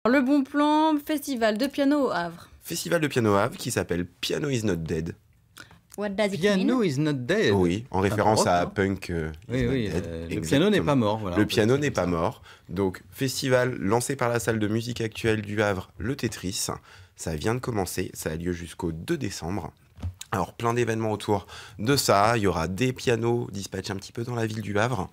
Le bon plan, festival de piano au Havre. Festival de piano Havre qui s'appelle Piano is not dead. What does it Piano mean? is not dead. Oui, en référence rock, à hein. Punk Oui, is not oui, dead. le piano n'est Exactement. pas mort. Voilà, Le piano n'est pas mort. Donc, festival lancé par la salle de musique actuelle du Havre, le Tetris. Ça vient de commencer, ça a lieu jusqu'au 2 décembre. Alors, plein d'événements autour de ça. Il y aura des pianos dispatchés un petit peu dans la ville du Havre,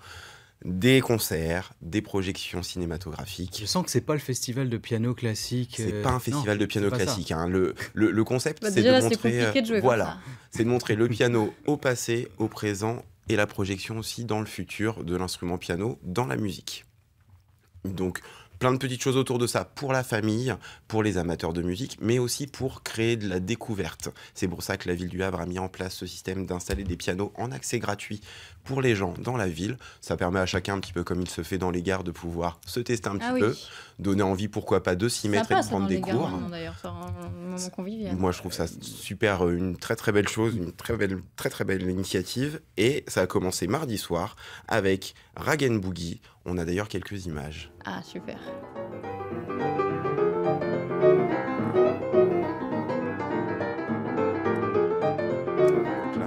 des concerts, des projections cinématographiques. Je sens que c'est pas le festival de piano classique. C'est pas un festival de piano c'est pas ça. classique. Hein. Le concept, Bah, c'est déjà, de là, c'est montrer, compliqué de jouer comme voilà, ça. c'est de montrer le piano au passé, au présent et la projection aussi dans le futur de l'instrument piano dans la musique. Donc, plein de petites choses autour de ça pour la famille, pour les amateurs de musique, mais aussi pour créer de la découverte. C'est pour ça que la ville du Havre a mis en place ce système d'installer des pianos en accès gratuit pour les gens dans la ville. Ça permet à chacun, un petit peu comme il se fait dans les gares, de pouvoir se tester un petit peu, donner envie, pourquoi pas, de s'y mettre et de prendre des cours. D'ailleurs, c'est un moment convivial. Moi, je trouve ça super, une très très belle chose, une très très belle initiative. Et ça a commencé mardi soir avec Rag & Boogie. On a d'ailleurs quelques images. Ah, super.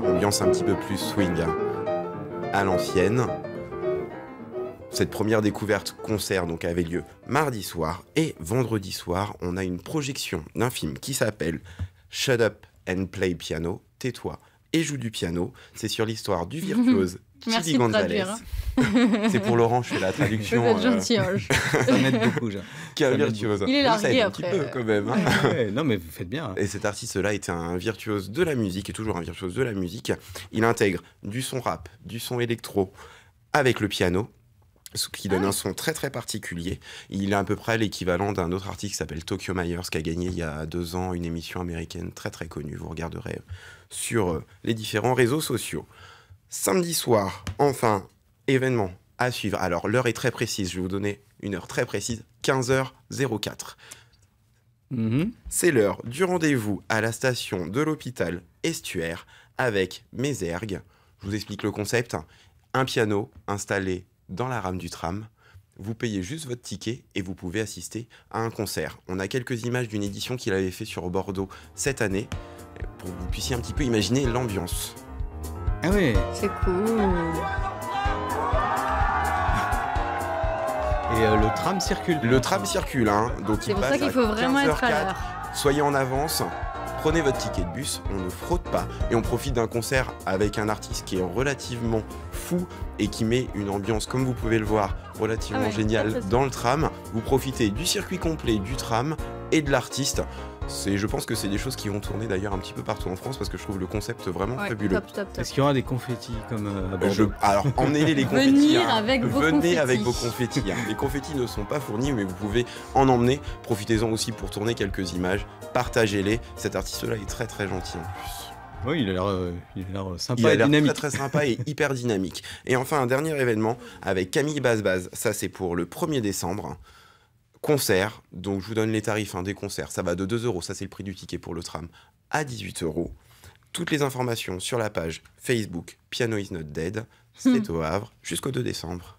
Ambiance un petit peu plus swing, hein, à l'ancienne. Cette première découverte concert donc avait lieu mardi soir et vendredi soir, on a une projection d'un film qui s'appelle Shut Up and Play Piano, tais-toi et joue du piano. C'est sur l'histoire du virtuose Merci Chili de Gonzalez. traduire, C'est pour Laurent, je fais la traduction. Vous êtes gentil, Ange. Ça m'aide beaucoup, Jean. Qui est un Ça m'aide virtuose. Il est Ça largué aide un après. petit peu quand même. Hein. Ouais, non, mais vous faites bien. Et cet artiste-là était un virtuose de la musique, et toujours un virtuose de la musique. Il intègre du son rap, du son électro avec le piano, ce qui donne un son très très particulier. Il est à peu près l'équivalent d'un autre artiste qui s'appelle Tokyo Myers, qui a gagné il y a 2 ans une émission américaine très très connue. Vous regarderez sur les différents réseaux sociaux. Samedi soir, enfin, événement à suivre. Alors l'heure est très précise, je vais vous donner une heure très précise, 15h04. C'est l'heure du rendez-vous à la station de l'hôpital Estuaire avec Mézergue. Je vous explique le concept. Un piano installé dans la rame du tram. Vous payez juste votre ticket et vous pouvez assister à un concert. On a quelques images d'une édition qu'il avait fait sur Bordeaux cette année pour que vous puissiez un petit peu imaginer l'ambiance. Ah ouais. C'est cool. Et le tram circule. Le tram circule, hein, donc C'est il pour passe ça qu'il à faut vraiment être à 15h04. l'heure. Soyez en avance, prenez votre ticket de bus, on ne fraude pas et on profite d'un concert avec un artiste qui est relativement fou et qui met une ambiance, comme vous pouvez le voir, relativement géniale très, très dans le tram. Vous profitez du circuit complet du tram et de l'artiste. Je pense que c'est des choses qui vont tourner d'ailleurs un petit peu partout en France parce que je trouve le concept vraiment fabuleux. Top. Est-ce qu'il y aura des confettis comme à Bordeaux Alors, emmenez les confettis. Venir avec vos Venez confettis. avec vos confettis. Hein. Les confettis ne sont pas fournis, mais vous pouvez en emmener. Profitez-en aussi pour tourner quelques images. Partagez-les. Cet artiste-là est très très gentil en plus. Oui, il a l'air sympa Il a et l'air dynamique. très très sympa et hyper dynamique. Et enfin, un dernier événement avec Camille Bazbaz. Ça, c'est pour le 1er décembre. Concert, donc je vous donne les tarifs des concerts, ça va de 2 €, ça c'est le prix du ticket pour le tram, à 18 €. Toutes les informations sur la page Facebook Piano is not dead, c'est au Havre jusqu'au 2 décembre.